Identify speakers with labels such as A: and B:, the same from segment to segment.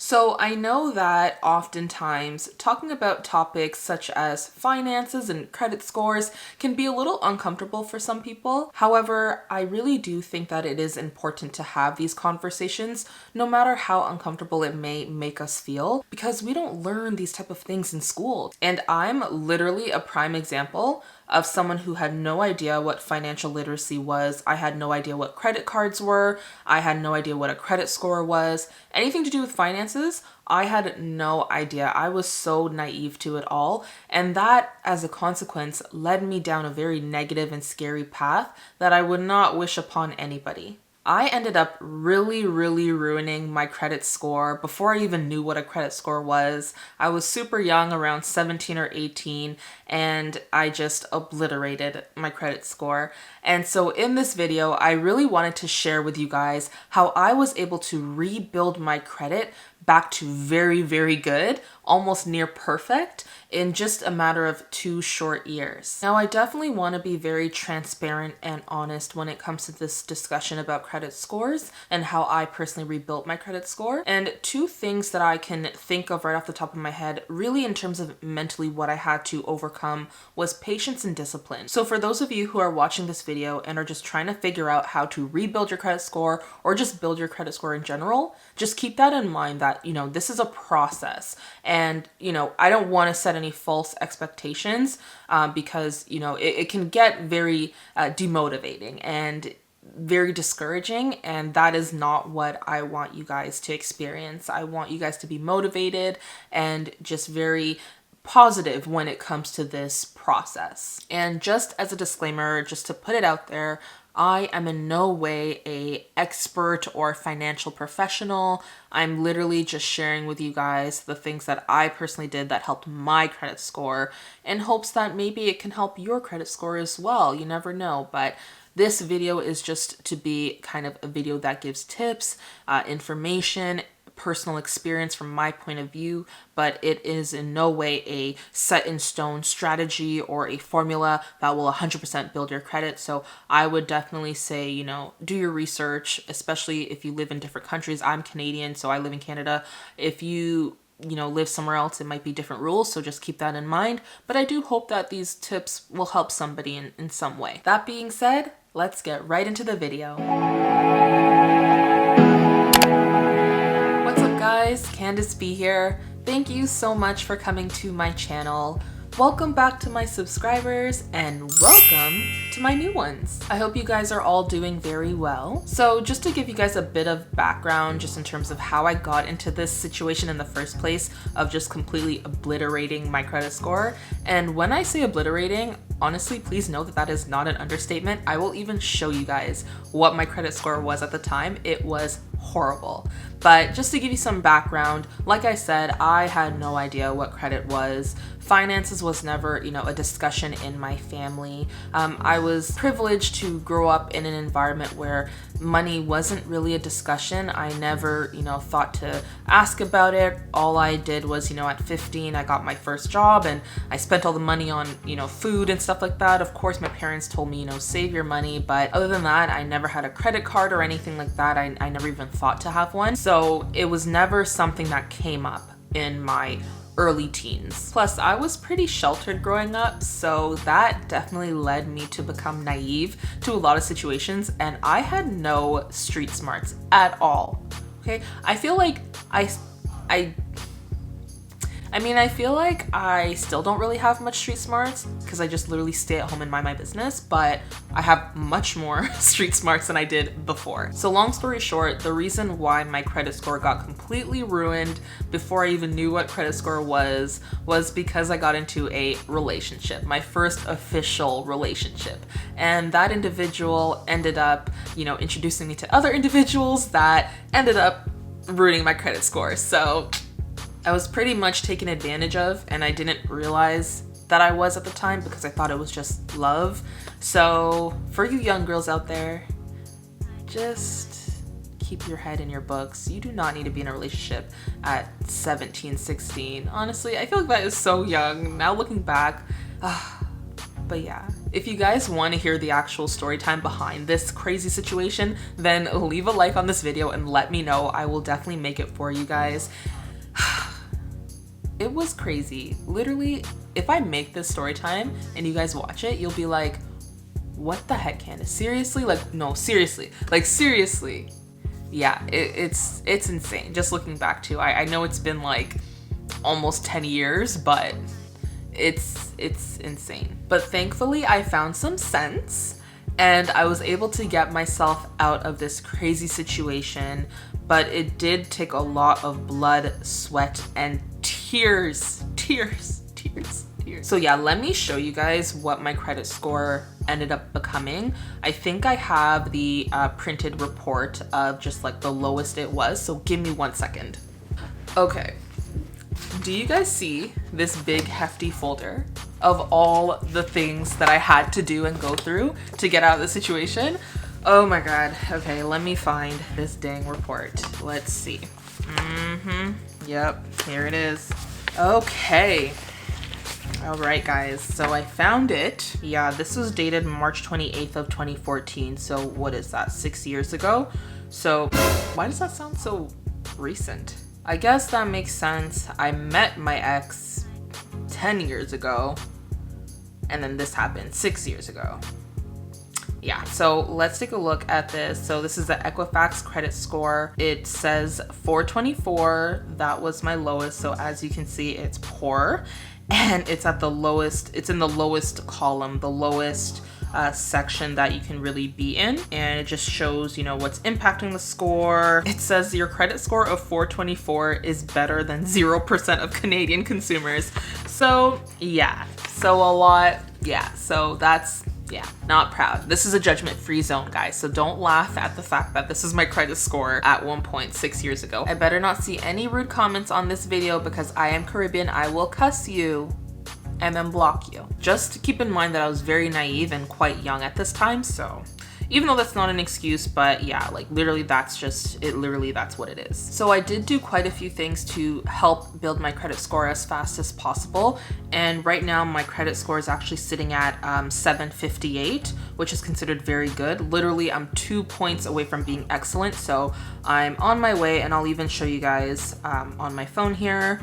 A: So I know that oftentimes talking about topics such as finances and credit scores can be a little uncomfortable for some people. However, I really do think that it is important to have these conversations, no matter how uncomfortable it may make us feel, because we don't learn these type of things in school. And I'm literally a prime example of someone who had no idea what financial literacy was. I had no idea what credit cards were. I had no idea what a credit score was. Anything to do with finances, I had no idea. I was so naive to it all. And that, as a consequence, led me down a very negative and scary path that I would not wish upon anybody. I ended up really ruining my credit score before I even knew what a credit score was. I was super young, around 17 or 18, and I just obliterated my credit score. And so in this video, I really wanted to share with you guys how I was able to rebuild my credit back to very good, almost near perfect, in just a matter of 2 short years. Now, I definitely want to be very transparent and honest when it comes to this discussion about credit scores and how I personally rebuilt my credit score. And 2 things that I can think of right off the top of my head, really in terms of mentally what I had to overcome, was patience and discipline. So for those of you who are watching this video and are just trying to figure out how to rebuild your credit score or just build your credit score in general, just keep that in mind that, this is a process. And, I don't want to set any false expectations because, it can get very demotivating and very discouraging, and that is not what I want you guys to experience. I want you guys to be motivated and just very positive when it comes to this process. And just as a disclaimer, just to put it out there, I am in no way an expert or financial professional. I'm literally just sharing with you guys the things that I personally did that helped my credit score, in hopes that maybe it can help your credit score as well. You never know, but this video is just to be kind of a video that gives tips, information, personal experience from my point of view, but it is in no way a set in stone strategy or a formula that will 100% build your credit. So I would definitely say, do your research, especially if you live in different countries. I'm Canadian, so I live in Canada. If you live somewhere else, it might be different rules, so just keep that in mind. But I do hope that these tips will help somebody in some way. That being said, let's get right into the video. What's up guys, Candace B here. Thank you so much for coming to my channel. Welcome back to my subscribers and welcome to my new ones. I hope you guys are all doing very well. So just to give you guys a bit of background, just in terms of how I got into this situation in the first place of just completely obliterating my credit score. And when I say obliterating, honestly, please know that that is not an understatement. I will even show you guys what my credit score was at the time. It was horrible. But just to give you some background, like I said, I had no idea what credit was. Finances was never, a discussion in my family. I was privileged to grow up in an environment where money wasn't really a discussion. I never, thought to ask about it. All I did was, at 15, I got my first job and I spent all the money on, food and stuff like that. Of course, my parents told me, save your money. But other than that, I never had a credit card or anything like that. I never even thought to have one. So it was never something that came up in my early teens. Plus, I was pretty sheltered growing up, so that definitely led me to become naive to a lot of situations, and I had no street smarts at all. Okay, I feel like I feel like I still don't really have much street smarts because I just literally stay at home and mind my business, but I have much more street smarts than I did before. So long story short, the reason why my credit score got completely ruined before I even knew what credit score was because I got into a relationship, my first official relationship. And that individual ended up, introducing me to other individuals that ended up ruining my credit score. So I was pretty much taken advantage of, and I didn't realize that I was at the time because I thought it was just love. So for you young girls out there, just keep your head in your books. You do not need to be in a relationship at 17, 16. Honestly, I feel like that is so young. Now looking back, But yeah, if you guys want to hear the actual story time behind this crazy situation, then leave a like on this video and let me know. I will definitely make it for you guys. It was crazy. Literally, if I make this story time and you guys watch it, you'll be like, what the heck, Candace? Seriously? Like, no, seriously. Like, seriously. Yeah, it's insane. Just looking back to, I know it's been like almost 10 years, but it's insane. But thankfully, I found some sense and I was able to get myself out of this crazy situation. But it did take a lot of blood, sweat, and tears. So yeah, let me show you guys what my credit score ended up becoming. I think I have the printed report of just like the lowest it was. So give me 1 second. Okay. Do you guys see this big hefty folder of all the things that I had to do and go through to get out of the situation? Oh my God. Okay, let me find this dang report. Let's see. Yep, here it is. Okay. All right, guys. So I found it. Yeah, this was dated March 28th of 2014. So what is that? 6 years ago? So why does that sound so recent? I guess that makes sense. I met my ex 10 years ago, and then this happened 6 years ago. Yeah, so let's take a look at this. So this is the Equifax credit score. It says 424. That was my lowest. So as you can see, it's poor, and it's at the lowest. It's in the lowest column, the lowest section that you can really be in, and it just shows, you know, what's impacting the score. It says your credit score of 424 is better than 0% of Canadian consumers. So yeah, so a lot. Yeah, so that's, yeah, not proud. This is a judgment-free zone, guys, so don't laugh at the fact that this is my credit score at one point 6 years ago. I better not see any rude comments on this video because I am Caribbean. I will cuss you and then block you. Just keep in mind that I was very naive and quite young at this time, so even though that's not an excuse, but yeah, like literally that's just it. Literally that's what it is. So I did do quite a few things to help build my credit score as fast as possible, and right now my credit score is actually sitting at 758, which is considered very good. Literally I'm 2 points away from being excellent, so I'm on my way, and I'll even show you guys on my phone here.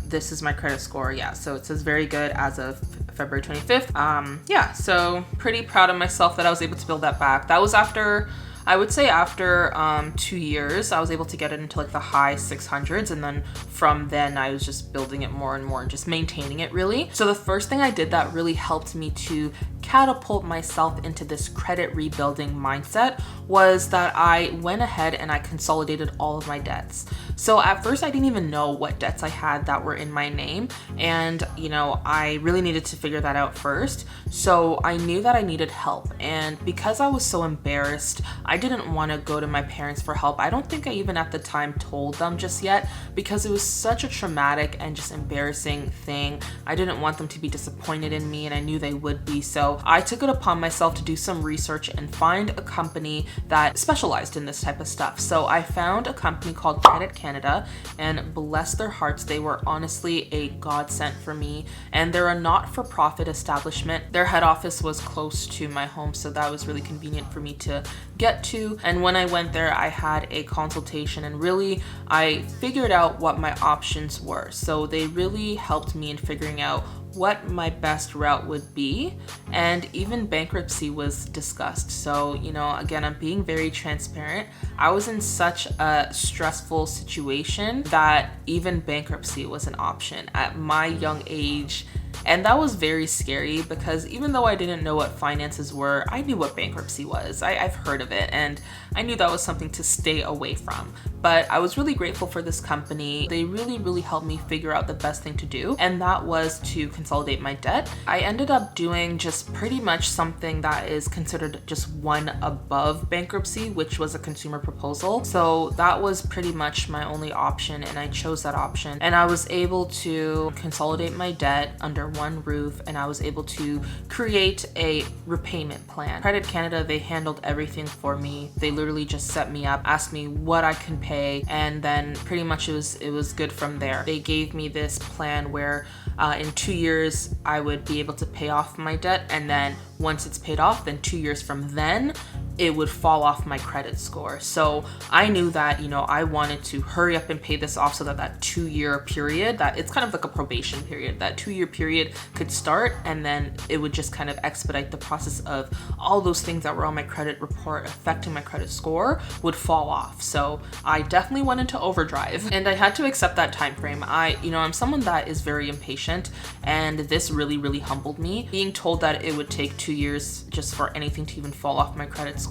A: This is my credit score. Yeah, so it says very good as of February 25th. Yeah, so pretty proud of myself that I was able to build that back. That was after, I would say after 2 years, I was able to get it into like the high 600s. And then from then I was just building it more and more and just maintaining it really. So the first thing I did that really helped me to catapult myself into this credit rebuilding mindset was that I went ahead and I consolidated all of my debts. So at first I didn't even know what debts I had that were in my name, and you know, I really needed to figure that out first. So I knew that I needed help, and because I was so embarrassed, I didn't want to go to my parents for help. I don't think I even at the time told them just yet because it was such a traumatic and just embarrassing thing. I didn't want them to be disappointed in me, and I knew they would be. So I took it upon myself to do some research and find a company that specialized in this type of stuff. So I found a company called Credit Canada, and bless their hearts, they were honestly a godsend for me. And they're a not-for-profit establishment. Their head office was close to my home, so that was really convenient for me to get to. And when I went there, I had a consultation, and really I figured out what my options were. So they really helped me in figuring out what my best route would be, and even bankruptcy was discussed. So, you know, again, I'm being very transparent. I was in such a stressful situation that even bankruptcy was an option at my young age. And that was very scary because even though I didn't know what finances were, I knew what bankruptcy was. I've heard of it, and I knew that was something to stay away from. But I was really grateful for this company. They really helped me figure out the best thing to do, and that was to consolidate my debt. I ended up doing just pretty much something that is considered just one above bankruptcy, which was a consumer proposal. So that was pretty much my only option, and I chose that option. And I was able to consolidate my debt under one roof, and I was able to create a repayment plan. Credit Canada, they handled everything for me. They literally just set me up, asked me what I can pay, and then pretty much it was good from there. They gave me this plan where in 2 years I would be able to pay off my debt, and then once it's paid off, then 2 years from then it would fall off my credit score. So I knew that, I wanted to hurry up and pay this off so that that 2-year period, that it's kind of like a probation period, that 2-year period could start, and then it would just kind of expedite the process of all those things that were on my credit report affecting my credit score would fall off. So I definitely went into overdrive, and I had to accept that time frame. I'm someone that is very impatient, and this really, really humbled me. Being told that it would take 2 years just for anything to even fall off my credit score,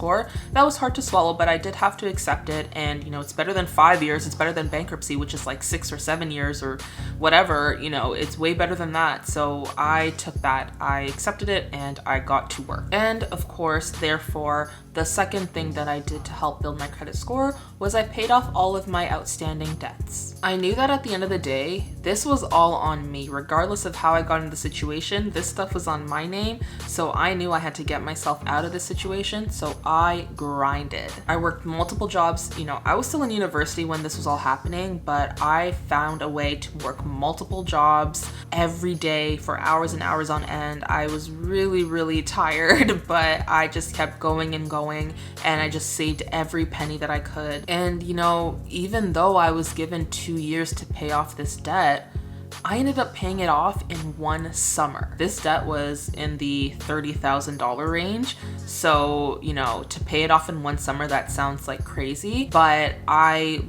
A: that was hard to swallow, but I did have to accept it. And it's better than 5 years. It's better than bankruptcy, which is like 6 or 7 years or whatever. It's way better than that. So I took that, I accepted it, and I got to work. And of course, therefore, the second thing that I did to help build my credit score was I paid off all of my outstanding debts. I knew that at the end of the day, this was all on me. Regardless of how I got into the situation, this stuff was on my name. So I knew I had to get myself out of this situation. So I grinded. I worked multiple jobs. I was still in university when this was all happening, but I found a way to work multiple jobs every day for hours and hours on end. I was really, really tired, but I just kept going and going, and I just saved every penny that I could. And even though I was given 2 years to pay off this debt, I ended up paying it off in one summer. This debt was in the $30,000 range. So, to pay it off in one summer, that sounds like crazy, but I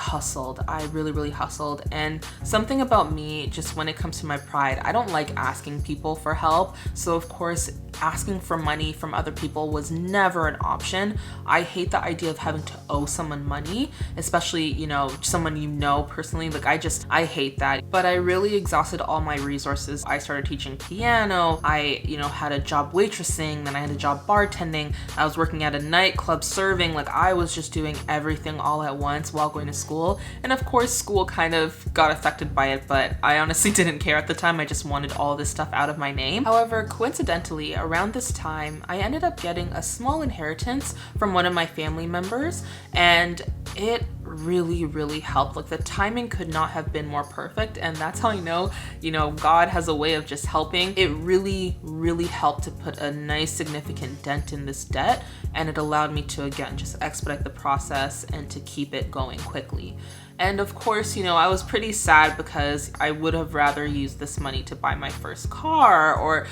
A: hustled. I really, really hustled. And something about me, just when it comes to my pride, I don't like asking people for help. So of course, asking for money from other people was never an option. I hate the idea of having to owe someone money, especially, someone personally. Like I hate that. But I really exhausted all my resources. I started teaching piano. I, had a job waitressing, then I had a job bartending. I was working at a nightclub serving. Like I was just doing everything all at once while going to school. And of course, school kind of got affected by it, but I honestly didn't care at the time. I just wanted all this stuff out of my name. However, coincidentally, around this time, I ended up getting a small inheritance from one of my family members, and it really, really helped. Like the timing could not have been more perfect, and that's how I know, God has a way of just helping. It really, really helped to put a nice significant dent in this debt, and it allowed me to, again, just expedite the process and to keep it going quickly. And of course, I was pretty sad because I would have rather used this money to buy my first car or,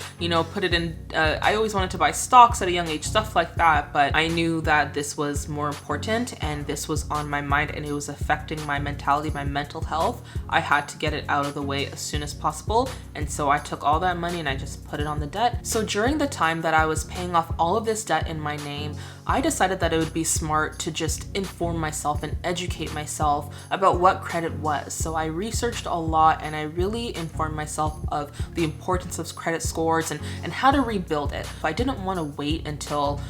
A: put it in, I always wanted to buy stocks at a young age, stuff like that. But I knew that this was more important and this was on my mind and it was affecting my mentality, my mental health. I had to get it out of the way as soon as possible. And so I took all that money and I just put it on the debt. So during the time that I was paying off all of this debt in my name, I decided that it would be smart to just inform myself and educate myself about what credit was. So I researched a lot and I really informed myself of the importance of credit scores and how to rebuild it. I didn't want to wait until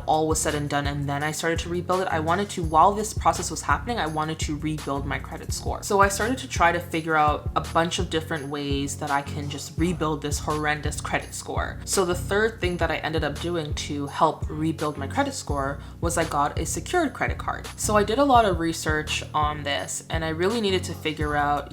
A: all was said and done and then I started to rebuild it. I wanted to, while this process was happening, I wanted to rebuild my credit score. So I started to try to figure out a bunch of different ways that I can just rebuild this horrendous credit score. So the third thing that I ended up doing to help rebuild my credit score was I got a secured credit card. So I did a lot of research on this and I really needed to figure out,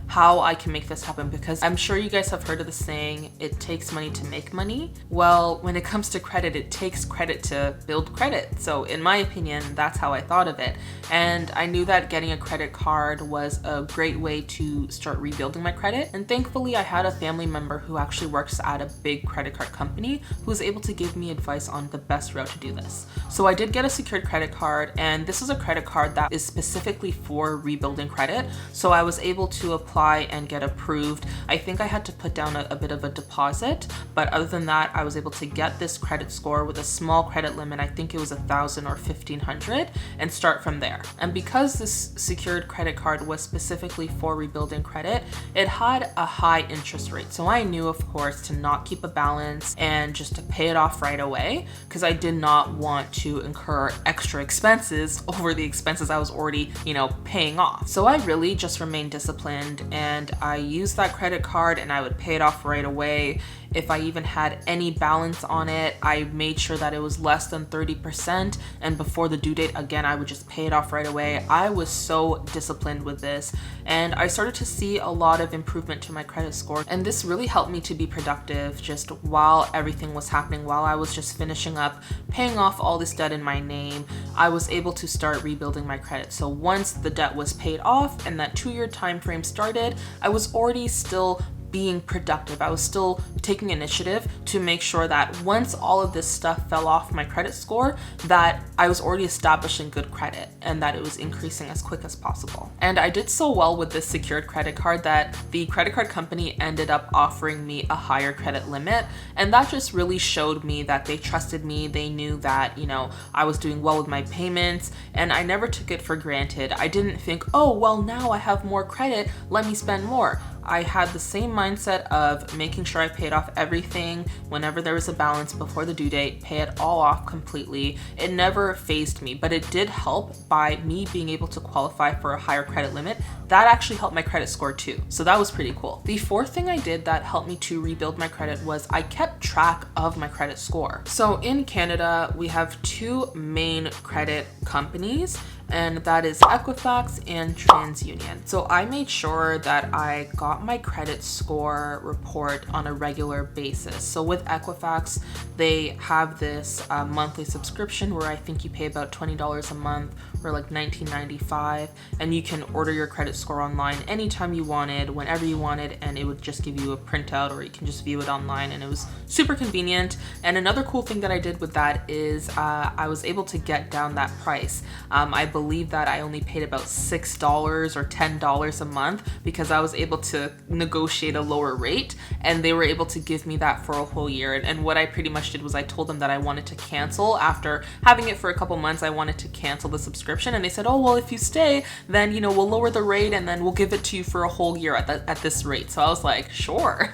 A: how I can make this happen, because I'm sure you guys have heard of the saying, it takes money to make money. Well, when it comes to credit, it takes credit to build credit. So in my opinion, that's how I thought of it. And I knew that getting a credit card was a great way to start rebuilding my credit. And thankfully, I had a family member who actually works at a big credit card company who was able to give me advice on the best route to do this. So I did get a secured credit card, and this is a credit card that is specifically for rebuilding credit. So I was able to apply and get approved. I think I had to put down a bit of a deposit, but other than that, I was able to get this credit score with a small credit limit. I think it was 1,000 or 1,500, and start from there. And because this secured credit card was specifically for rebuilding credit, it had a high interest rate. So I knew, of course, to not keep a balance and just to pay it off right away, because I did not want to incur extra expenses over the expenses I was already, paying off. So I really just remained disciplined and I used that credit card and I would pay it off right away. If I even had any balance on it, I made sure that it was less than 30%, and before the due date, again, I would just pay it off right away. I was so disciplined with this, and I started to see a lot of improvement to my credit score, and this really helped me to be productive just while everything was happening. While I was just finishing up paying off all this debt in my name, I was able to start rebuilding my credit. So once the debt was paid off and that 2-year time frame started, I was already still being productive. I was still taking initiative to make sure that once all of this stuff fell off my credit score, that I was already establishing good credit and that it was increasing as quick as possible. And I did so well with this secured credit card that the credit card company ended up offering me a higher credit limit. And that just really showed me that they trusted me. They knew that, I was doing well with my payments, and I never took it for granted. I didn't think, oh, well, now I have more credit, let me spend more. I had the same mindset of making sure I paid off everything whenever there was a balance before the due date, pay it all off completely. It never fazed me, but it did help by me being able to qualify for a higher credit limit. That actually helped my credit score too. So that was pretty cool. The fourth thing I did that helped me to rebuild my credit was I kept track of my credit score. So in Canada, we have 2 main credit companies, and that is Equifax and TransUnion. So I made sure that I got my credit score report on a regular basis. So with Equifax, they have this monthly subscription where I think you pay about $20 a month, or like $19.95, and you can order your credit score online anytime you wanted, whenever you wanted, and it would just give you a printout, or you can just view it online, and it was super convenient. And another cool thing that I did with that is I was able to get down that price. I believe that I only paid about $6 or $10 a month because I was able to negotiate a lower rate, and they were able to give me that for a whole year. And what I pretty much did was I told them that I wanted to cancel after having it for a couple months. I wanted to cancel the subscription, and they said, oh, well, if you stay, then we'll lower the rate and then we'll give it to you for a whole year at this rate. So I was like, sure.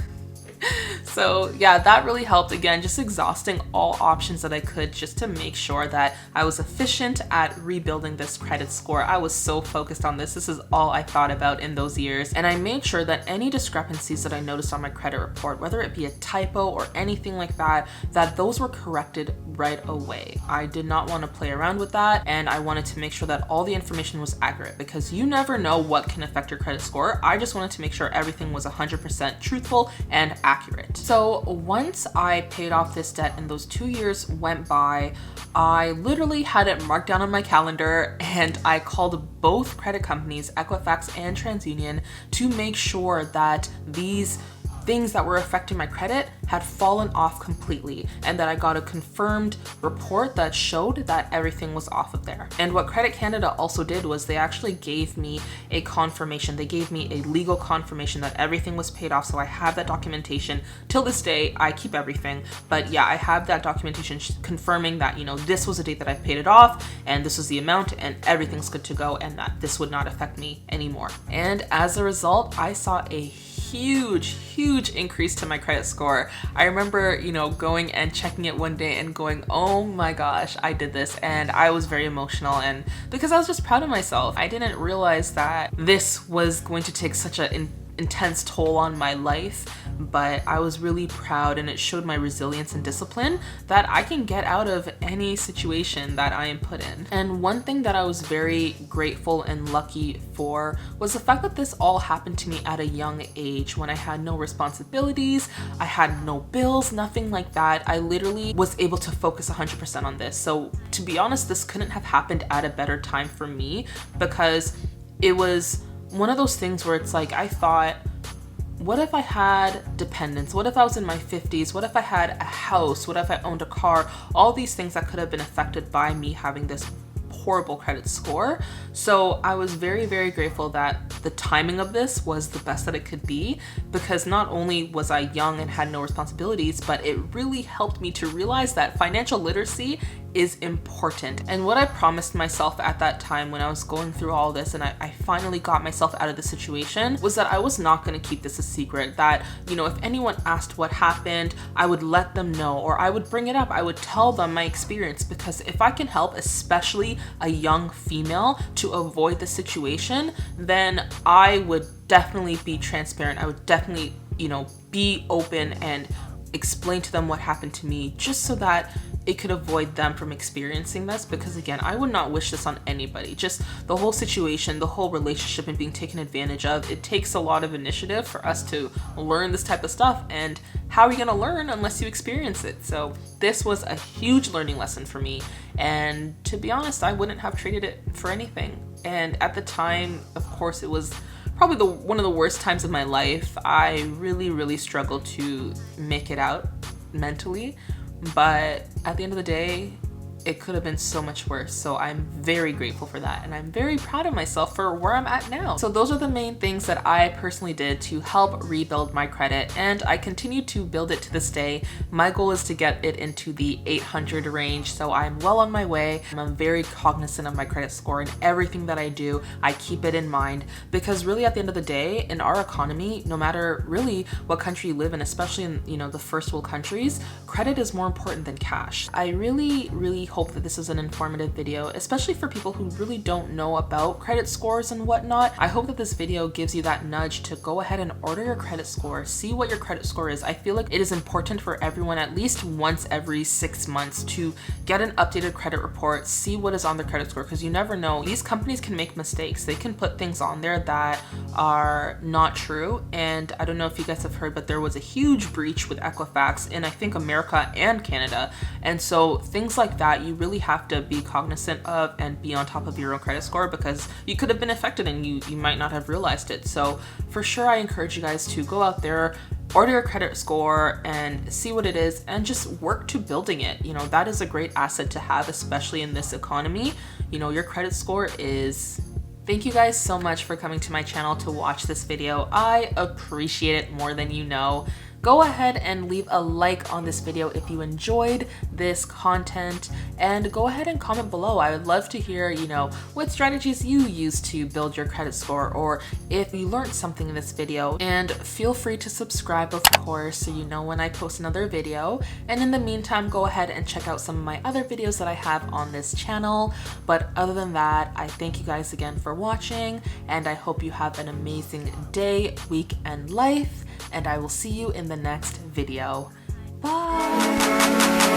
A: So yeah, that really helped. Again, just exhausting all options that I could just to make sure that I was efficient at rebuilding this credit score. I was so focused on this. This is all I thought about in those years. And I made sure that any discrepancies that I noticed on my credit report, whether it be a typo or anything like that, that those were corrected right away. I did not want to play around with that, and I wanted to make sure that all the information was accurate, because you never know what can affect your credit score. I just wanted to make sure everything was 100% truthful and accurate. So once I paid off this debt and those 2 years went by, I literally had it marked down on my calendar, and I called both credit companies, Equifax and TransUnion, to make sure that these things that were affecting my credit had fallen off completely, and that I got a confirmed report that showed that everything was off of there. And what Credit Canada also did was they actually gave me a confirmation. They gave me a legal confirmation that everything was paid off. So I have that documentation. Till this day, I keep everything. But yeah, I have that documentation confirming that, this was the date that I paid it off, and this was the amount, and everything's good to go, and that this would not affect me anymore. And as a result, I saw a huge increase to my credit score. I remember, going and checking it one day and going, oh my gosh, I did this. And I was very emotional, and because I was just proud of myself. I didn't realize that this was going to take such an intense toll on my life, but I was really proud, and it showed my resilience and discipline that I can get out of any situation that I am put in. And one thing that I was very grateful and lucky for was the fact that this all happened to me at a young age, when I had no responsibilities, I had no bills, nothing like that. I literally was able to focus 100% on this. So to be honest, this couldn't have happened at a better time for me, because it was one of those things where it's like, I thought, what if I had dependents? What if I was in my 50s? What if I had a house? What if I owned a car? All these things that could have been affected by me having this horrible credit score. So I was very grateful that the timing of this was the best that it could be, because not only was I young and had no responsibilities, but it really helped me to realize that financial literacy is important. And what I promised myself at that time when I was going through all this and I finally got myself out of the situation was that I was not going to keep this a secret. That, you know, if anyone asked what happened, I would let them know, or I would bring it up. I would tell them my experience, because if I can help, especially a young female, to avoid the situation, then I would definitely be transparent. I would definitely, you know, be open and explain to them what happened to me, just so that it could avoid them from experiencing this. Because again, I would not wish this on anybody. Just the whole situation, the whole relationship and being taken advantage of, it takes a lot of initiative for us to learn this type of stuff. And how are you gonna learn unless you experience it? So this was a huge learning lesson for me. And to be honest, I wouldn't have traded it for anything. And at the time, of course, it was probably one of the worst times of my life. I really struggled to make it out mentally. But at the end of the day, it could have been so much worse. So I'm very grateful for that. And I'm very proud of myself for where I'm at now. So those are the main things that I personally did to help rebuild my credit. And I continue to build it to this day. My goal is to get it into the 800 range. So I'm well on my way. I'm very cognizant of my credit score, and everything that I do, I keep it in mind, because really at the end of the day, in our economy, no matter really what country you live in, especially in, you know, the first world countries, credit is more important than cash. I really hope that this is an informative video, especially for people who really don't know about credit scores and whatnot. I hope that this video gives you that nudge to go ahead and order your credit score, see what your credit score is. I feel like it is important for everyone at least once every 6 months to get an updated credit report, see what is on their credit score, because you never know. These companies can make mistakes. They can put things on there that are not true. And I don't know if you guys have heard, but there was a huge breach with Equifax in, I think, America and Canada. And so things like that, you really have to be cognizant of and be on top of your own credit score, because you could have been affected and you might not have realized it. So for sure, I encourage you guys to go out there, order your credit score and see what it is, and just work to building it. You know, that is a great asset to have, especially in this economy. You know, your credit score is... Thank you guys so much for coming to my channel to watch this video. I appreciate it more than you know. Go ahead and leave a like on this video if you enjoyed this content, and go ahead and comment below. I would love to hear, you know, what strategies you use to build your credit score, or if you learned something in this video. And feel free to subscribe, of course, so you know when I post another video. And in the meantime, go ahead and check out some of my other videos that I have on this channel. But other than that, I thank you guys again for watching, and I hope you have an amazing day, week, and life. And I will see you in the next video. Bye!